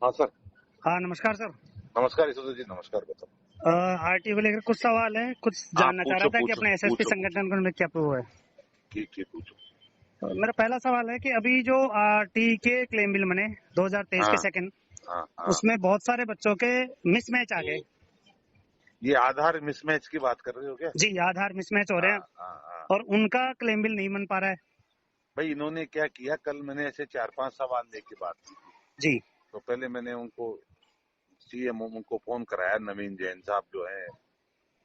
हाँ सर। हाँ नमस्कार सर। नमस्कार यशोधर जी, नमस्कार। बताओ। आरटीओ को लेकर कुछ सवाल है, कुछ आप जानना चाह रहा पूछो था कि पूछो अपने एसएसपी पूछो पूछो। संगठन में क्या हुआ है। ठीक ठीक पूछो। मेरा पहला सवाल है कि अभी जो टी के क्लेम बिल बने 2023 के हाँ सेकंड, हाँ हाँ। उसमें बहुत सारे बच्चों के मिसमैच आ गए। ये आधार मिसमैच की बात कर रहे हो क्या? जी, आधार मिसमैच हो रहे हाँ हैं हाँ हाँ। और उनका क्लेम बिल नहीं बन पा रहा है। भाई इन्होंने क्या किया, कल मैंने ऐसे 4-5 सवाल लेके बात की थी। जी तो पहले मैंने उनको सीएम उनको फोन कराया, नवीन जैन साहब जो है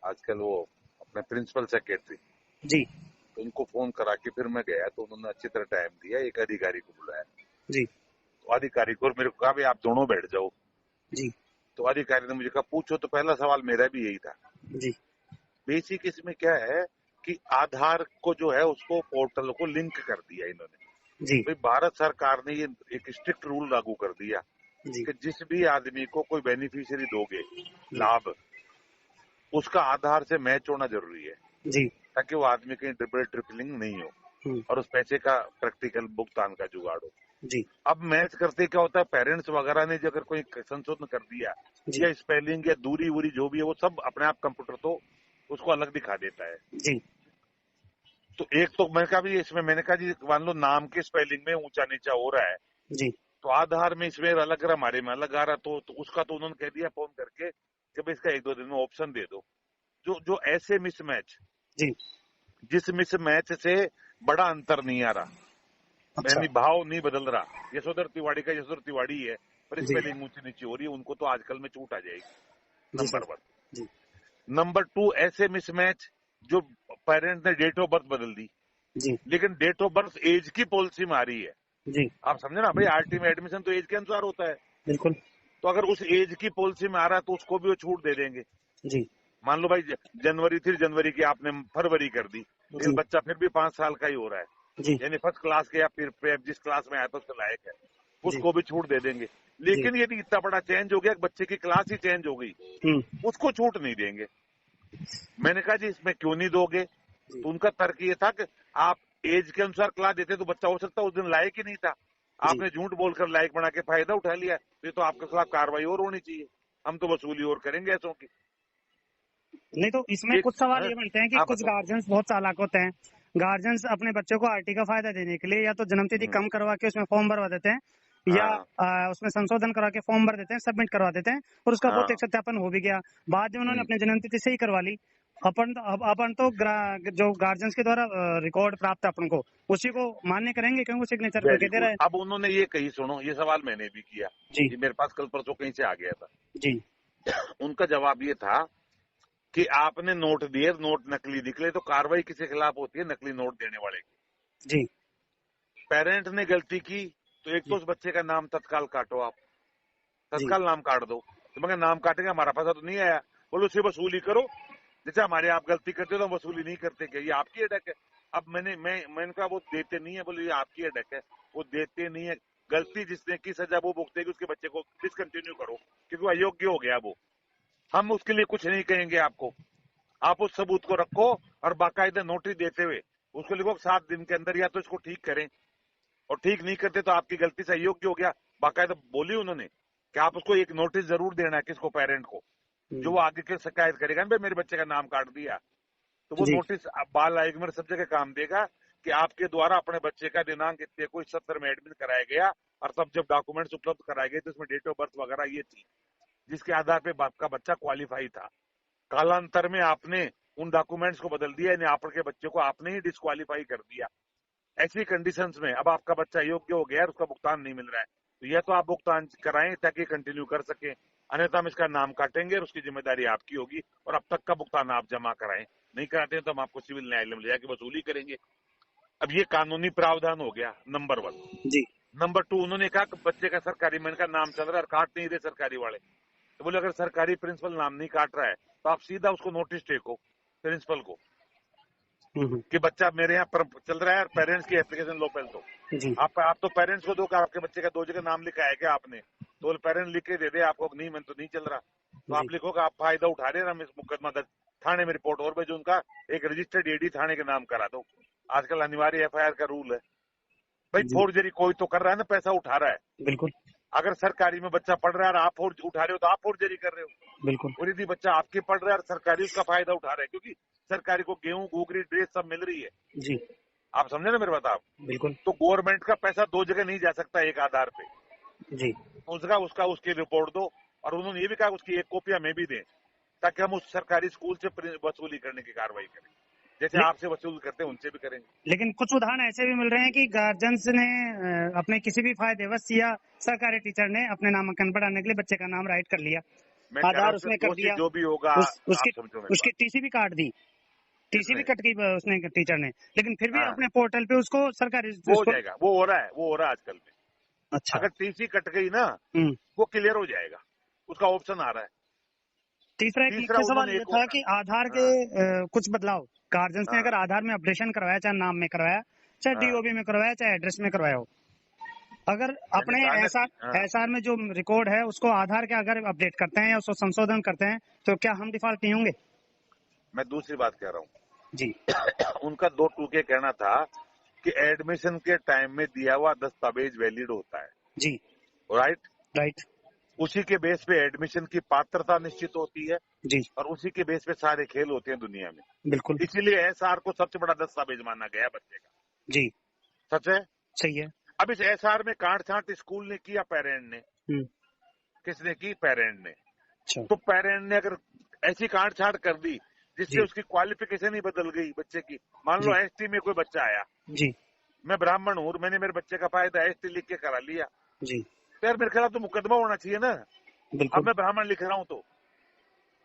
आजकल वो अपने प्रिंसिपल सेक्रेटरी, जी तो उनको फोन करा के फिर मैं गया। तो उन्होंने अच्छी तरह टाइम दिया, एक अधिकारी को बुलाया। जी तो अधिकारी को और मेरे को कहा भाई आप दोनों बैठ जाओ। जी तो अधिकारी ने मुझे कहा पूछो। तो पहला सवाल मेरा भी यही था। जी बेसिक इसमें क्या है कि आधार को जो है उसको पोर्टल को लिंक कर दिया इन्होंने। जी भाई भारत सरकार ने ये एक स्ट्रिक्ट रूल लागू कर दिया जी कि जिस भी आदमी को कोई बेनिफिशियरी दोगे जी लाभ, उसका आधार से मैच होना जरूरी है, जी ताकि वो आदमी कहीं डबल ट्रिपलिंग नहीं हो हम्म, और उस पैसे का प्रैक्टिकल भुगतान का जुगाड़ हो। जी अब मैच करते क्या होता है, पेरेंट्स वगैरह ने जो अगर कोई संशोधन कर दिया जी या स्पेलिंग या दूरी वूरी जो भी है वो सब अपने आप कंप्यूटर तो उसको अलग दिखा देता है। जी तो एक तो मैंने कहा भी इसमें, मैंने कहा जी मान लो नाम के स्पेलिंग में ऊंचा नीचा हो रहा है, जी तो आधार में इसमें अलग रहा, हमारे में अलग आ रहा, तो उसका तो उन्होंने कह दिया फोन करके कि भाई इसका 1-2 दिन में ऑप्शन दे दो। जो जो ऐसे मिसमैच, जी जिस मिसमैच से बड़ा अंतर नहीं आ रहा, अच्छा यानी भाव नहीं बदल रहा, यशोधर तिवाड़ी का यशोधर तिवाड़ी है पर जी स्पेलिंग ऊंची नीची हो रही है, उनको तो आजकल में छूट आ जाएगी। जी नंबर सर 1। जी नंबर 2, ऐसे मिसमैच जो पेरेंट ने डेट ऑफ बर्थ बदल दी, जी लेकिन डेट ऑफ बर्थ एज की पॉलिसी में आ रही है। जी आप समझे ना भाई, आरटी में एडमिशन तो एज के अनुसार होता है। बिल्कुल तो अगर उस एज की पॉलिसी में आ रहा है तो उसको भी वो छूट दे देंगे। जी मान लो भाई जनवरी थी, जनवरी की आपने फरवरी कर दी, लेकिन जी बच्चा फिर भी 5 साल का ही हो रहा है, जी यानी फर्स्ट क्लास के या फिर जिस क्लास में आया था उसके लायक है, जी उसको भी छूट दे देंगे। जी लेकिन यदि इतना बड़ा चेंज हो गया, बच्चे की क्लास ही चेंज हो गई, हम्म उसको छूट नहीं देंगे। मैंने कहा जी इसमें क्यों नहीं दोगे? जी तो उनका तर्क ये था कि आप एज के अनुसार क्लास देते तो बच्चा हो सकता उस दिन लायक ही नहीं था, जी आपने झूठ बोलकर लायक बना के फायदा उठा लिया, तो ये तो आपके खिलाफ कार्रवाई और होनी चाहिए, हम तो वसूली और करेंगे ऐसों की। नहीं तो इसमें एक कुछ सवाल ये बनते हैं कि आप कुछ बताओ। गार्जियंस बहुत चालाक होते हैं। गार्जियंस अपने बच्चे को आरटी का फायदा देने के लिए या तो जन्म तिथि हम्म, कम करवा के उसमें फॉर्म भरवा देते हैं या हाँ उसमें संशोधन करा के फॉर्म भर देते हैं, सबमिट करवा देते हैं और उसका हाँ। प्रत्यक्ष सत्यापन हो भी गया। बाद में उन्होंने हम्म, अपने जन्म तिथि सही करवा ली। अपन तो जो गार्जियंस के द्वारा रिकॉर्ड प्राप्त है अपन को, उसी को मान्य करेंगे क्योंकि वो सिग्नेचर वेरी करके दे रहा गुड। है। अब उन्होंने ये कही, सुनो ये सवाल मैंने भी किया, जी ये मेरे पास कल परसों कहीं से आ गया था। जी उनका जवाब ये था कि आपने नोट दिए, नोट नकली निकले तो कार्रवाई किसके खिलाफ होती है? नकली नोट देने वाले की। जी पेरेंट ने गलती की तो एक तो जी उस बच्चे का नाम तत्काल काटो, आप जी तत्काल नाम काट दो। तो मैं नाम काटेंगे, हमारा पैसा तो नहीं आया, बोलो उससे वसूली करो। जैसे हमारे आप गलती करते हो तो हम वसूली नहीं करते, क्या ये आपकी अटक है? अब मैंने कहा वो देते नहीं है, बोले ये आपकी अटक है, वो देते नहीं है। गलती जिसने की सजा वो भुगतेगी, उसके बच्चे को डिसकंटिन्यू करो क्योंकि वो अयोग्य हो गया वो। हम उसके लिए कुछ नहीं कहेंगे आपको, आप उस सबूत को रखो और बाकायदा नोटिस देते हुए उसको लिखो 7 दिन के अंदर या तो इसको ठीक करें, और ठीक नहीं करते तो आपकी गलती से अयोग्य हो गया। बाकायदा बोली उन्होंने कि आप उसको एक नोटिस जरूर देना है, किसको? पेरेंट को, जो वो आगे के शिकायत करेगा भाई मेरे बच्चे का नाम काट दिया, तो वो जी नोटिस बाल आयोग में सब जगह काम देगा कि आपके द्वारा अपने बच्चे का दिनांक इतने को इस सत्र में एडमिट कराया गया, और तब जब डॉक्यूमेंट्स उपलब्ध कराए गए तो उसमें डेट ऑफ बर्थ वगैरह ये थी जिसके आधार पे बाप का बच्चा क्वालिफाई था। कालांतर में आपने उन डॉक्यूमेंट्स को बदल दिया, यानी आपके बच्चे को आपने ही डिस्क्वालीफाई कर दिया। ऐसी कंडीशंस में अब आपका बच्चा योग्य हो गया और उसका भुगतान नहीं मिल रहा है, तो यह तो आप भुगतान कराएं ताकि कंटिन्यू कर सके, अन्यथा हम इसका नाम काटेंगे और उसकी जिम्मेदारी आपकी होगी और अब तक का भुगतान आप जमा कराएं। नहीं कराते हैं तो हम आपको सिविल न्यायालय में ले जाकर वसूली करेंगे। अब ये कानूनी प्रावधान हो गया नंबर 1। जी नंबर 2, उन्होंने कहा कि बच्चे का सरकारी मैंने का नाम चल रहा है और काट नहीं रहे सरकारी वाले, तो बोले अगर सरकारी प्रिंसिपल नाम नहीं काट रहा है तो आप सीधा उसको नोटिस टेको प्रिंसिपल को हम्म, कि बच्चा मेरे यहाँ पर चल रहा है और पेरेंट्स की एप्लीकेशन लो पहले तो। जी आप तो पेरेंट्स को दो कि आपके बच्चे का 2 जगह नाम लिखा है क्या आपने, तो पेरेंट लिख के दे दे आपको, नहीं मैं तो नहीं चल रहा, तो जी आप लिखो कि आप फायदा उठा रहे हैं, हम इस मुकदमा दर्ज थाने में रिपोर्ट और भेजो, उनका एक रजिस्टर्ड एडी थाने के नाम करा दो। आजकल अनिवार्य एफआईआर का रूल है भाई, जी फोर्जरी कोई तो कर रहा है ना, पैसा उठा रहा है। बिल्कुल अगर सरकारी में बच्चा पढ़ रहा है और आप फोर्ज उठा रहे हो तो आप फोर्जरी कर रहे हो। बिल्कुल और यदि बच्चा आपके पढ़ रहा है और सरकारी उसका फायदा उठा रहा है, क्योंकि सरकारी को गेहूं घूगरी ड्रेस सब मिल रही है। जी आप समझे ना मेरी बात आप? बिल्कुल तो गवर्नमेंट का पैसा दो जगह नहीं जा सकता एक आधार पे। जी उसका उसका उसकी रिपोर्ट दो, और उन्होंने ये भी कहा उसकी एक कॉपी हमें भी दें, ताकि हम उस सरकारी स्कूल से वसूली करने की कार्रवाई करें, जैसे ले, आपसे वसूल करते हैं उनसे भी करेंगे। लेकिन कुछ उदाहरण ऐसे भी मिल रहे हैं कि गार्जियंस ने अपने किसी भी फायदेवश या सरकारी टीचर ने अपने नामांकन बढ़ाने के लिए बच्चे का नाम राइट कर लिया, मैं कह रहा आधार हूँ उसमें कर दोषी दिया, जो भी होगा, उसकी आप समझो मेरी उसकी बात। टीसी भी काट दी, टीसी भी किसने? कट गई उसने टीचर ने, लेकिन फिर भी हाँ, अपने पोर्टल पे उसको सरकारी वो हो उसको। जाएगा, वो हो रहा है, वो हो रहा है आजकल में। अच्छा। अगर टीसी कट गई ना, वो क्लियर हो जाएगा, उसका ऑप्शन आ रहा है। तीसरा एक तीसरा मुख्य सवाल उन्होंने ये एक था कि आधार के हाँ, कुछ बदलाव गार्जियंस ने हाँ, अगर आधार में अपडेशन करवाया, चाहे नाम में करवाया, चाहे हाँ। डीओबी में करवाया, चाहे एड्रेस में करवाया हो, अगर मैंने अपने कहा ना, हाँ, एसआर में जो रिकॉर्ड है उसको आधार के अगर अपडेट करते हैं या उसको संशोधन करते हैं तो क्या हम डिफॉल्ट नहीं होंगे? मैं दूसरी बात कह रहा हूँ। जी उनका दो टूके कहना था कि एडमिशन के टाइम में दिया हुआ दस्तावेज वैलिड होता है, जी राइट? राइट उसी के बेस पे एडमिशन की पात्रता निश्चित होती है, जी और उसी के बेस पे सारे खेल होते हैं दुनिया में। बिल्कुल इसीलिए एसआर को सबसे बड़ा दस्तावेज माना गया बच्चे का। जी सच है। सही है। अब इस एसआर में काट छांट स्कूल ने किया, पेरेंट ने। किसने की? पेरेंट ने। अच्छा तो पेरेंट ने अगर ऐसी काट छांट कर दी जिससे जी उसकी क्वालिफिकेशन ही बदल गई बच्चे की। मान लो जी एसटी में कोई बच्चा आया, जी मैं ब्राह्मण हूं, मैंने मेरे बच्चे का फायदा एसटी लिख के करा लिया, जी तो यार मेरे खिलाफ तो मुकदमा होना चाहिए ना। अब बिल्कुल मैं ब्राह्मण लिख रहा हूं तो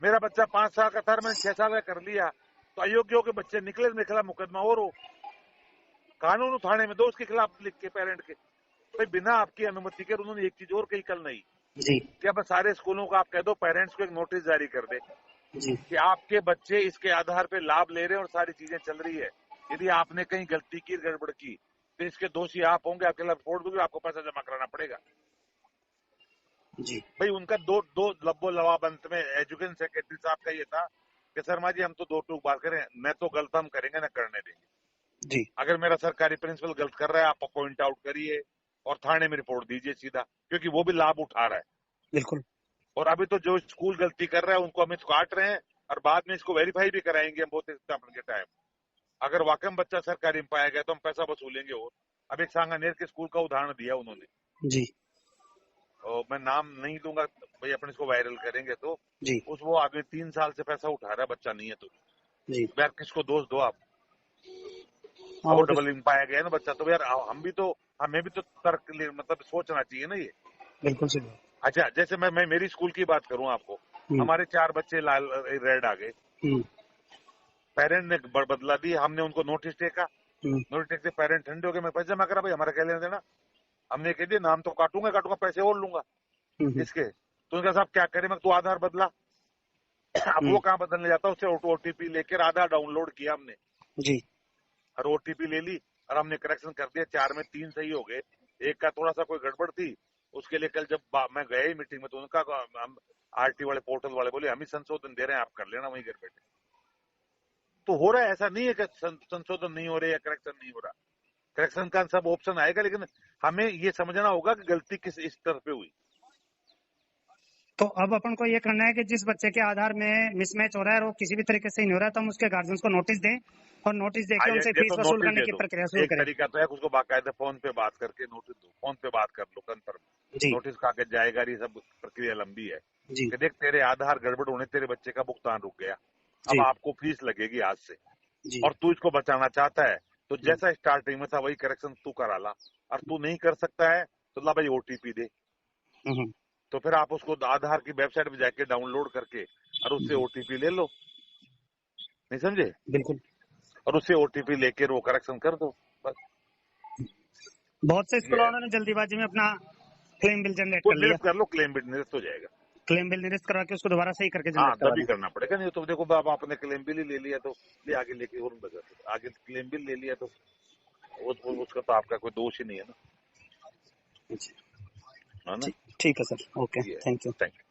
मेरा बच्चा 5 साल का था, मैंने 6 साल का कर लिया, तो अयोग्यों के बच्चे निकले, मेरे खिलाफ मुकदमा और हो, कानून थाने में दो उसके खिलाफ लिख के पेरेंट के। भाई बिना आपकी अनुमति के। उन्होंने एक चीज और कही कल नहीं, जी कि अब सारे स्कूलों को आप कह दो पेरेंट्स को एक नोटिस जारी कर दे जी कि आपके बच्चे इसके आधार पे लाभ ले रहे हैं और सारी चीजें चल रही है। यदि आपने कहीं गलती की, गड़बड़ की, तो इसके दोषी आप होंगे, आपके खिलाफ रिपोर्ट दोगे, आपको पैसा जमा कराना पड़ेगा। जी भाई उनका दो दो लब्बो लवाब अंत में एजुकेशन सेक्रेटरी साहब का ये था कि शर्मा जी हम तो दो टूक बात करें, न तो गलत हम करेंगे न करने देंगे। जी अगर मेरा सरकारी प्रिंसिपल गलत कर रहा है आप पॉइंट आउट करिए और थाने में रिपोर्ट दीजिए सीधा, क्योंकि वो भी लाभ उठा रहा है। बिल्कुल और अभी तो जो स्कूल गलती कर रहा है उनको हम इसको काट रहे हैं, और बाद में इसको वेरीफाई भी कराएंगे हम बहुत स्थापन के टाइम। अगर वाकई में बच्चा सरकारी में पाया गया तो हम पैसा वसूलेंगे। और अब एक सांगानेर के स्कूल का उदाहरण दिया उन्होंने, जी और मैं नाम नहीं दूंगा, भाई अपने इसको वायरल करेंगे तो। जी उस वो आगे 3 साल से पैसा उठा रहा है, बच्चा नहीं है तो जी यार किसको दोष दो आप? हाँ अब वो वो तो डबल इन पाया गया ना बच्चा, तो यार हम भी तो, हमें भी तो तर्क मतलब सोचना चाहिए ना ये। बिल्कुल सही। अच्छा जैसे मैं मेरी स्कूल की बात करूं आपको, हमारे 4 बच्चे लाल रेड आ गए, पेरेंट ने बदला दी, हमने उनको नोटिस टेका, नोटिस टेक से पेरेंट ठंडे हो गए, मैं पैसे जमा करा, भाई हमारा क्या लेना देना। हमने कह दिया नाम तो काटूंगा पैसे और लूंगा इसके। तो उनका साहब क्या करे, मैं तू आधार बदला। अब वो कहाँ बदलने जाता, उससे ओटीपी लेकर आधार डाउनलोड किया हमने, जी और ओटीपी ले ली और हमने करेक्शन कर दिया। 4 में 3 सही हो गए, एक का थोड़ा सा कोई गड़बड़ थी, उसके लिए कल जब मैं गया ही मीटिंग में तो उनका हम आरटी वाले पोर्टल वाले बोले हम ही संशोधन दे रहे हैं, आप कर लेना वहीं घर बैठे। तो हो रहा है, ऐसा नहीं है कि संशोधन नहीं हो रहे या करेक्शन नहीं हो रहा। करेक्शन का सब ऑप्शन आएगा, लेकिन हमें ये समझना होगा कि गलती किस स्तर पे हुई। तो अब अपन को ये करना है कि जिस बच्चे के आधार में मिसमैच हो रहा है और वो किसी भी तरीके से नहीं हो रहा है तो हम उसके गार्जियंस को नोटिस दें और नोटिस देके उनसे ये फीस तो वसूल नोटिस करने दे की दो। प्रक्रिया शुरू एक करें। तरीका तो है उसको बाकायदा फोन पे बात करके नोटिस दो, फोन पे बात कर लो, कंफर्म जी नोटिस कागज जाएगा, ये सब प्रक्रिया लंबी है। जी कि देख तेरे आधार गड़बड़ होने तेरे बच्चे का भुगतान रुक गया, अब जी आपको फीस लगेगी आज से, जी और तू इसको बचाना चाहता है तो जैसा स्टार्टिंग में था वही करेक्शन तू करा ला, और तू नहीं कर सकता है तो ला भाई ओटीपी दे। तो फिर आप उसको आधार की वेबसाइट पे जाके डाउनलोड करके और उससे ओटीपी ले लो, नहीं समझे? बिल्कुल। और उससे ओटीपी लेके वो करेक्शन कर दो बस। बहुत से स्कूलों ये ने जल्दीबाजी में अपना क्लेम बिल जनरेट वो कर लिया, निरस्त कर लो, क्लेम भी निरस्त हो जाएगा। क्लेम बिल निरस्त करवा के उसको दोबारा सही करके हाँ जनरेट करवा तभी दें। करना पड़ेगा, नहीं तो देखो अब आपने क्लेम बिल ही ले लिया तो ले आगे लेके और बचा, आगे क्लेम बिल ले लिया तो उसका तो आपका कोई दोष ही नहीं है ना, है ना? ठीक है सर, ओके, ये थैंक यू। Thank you.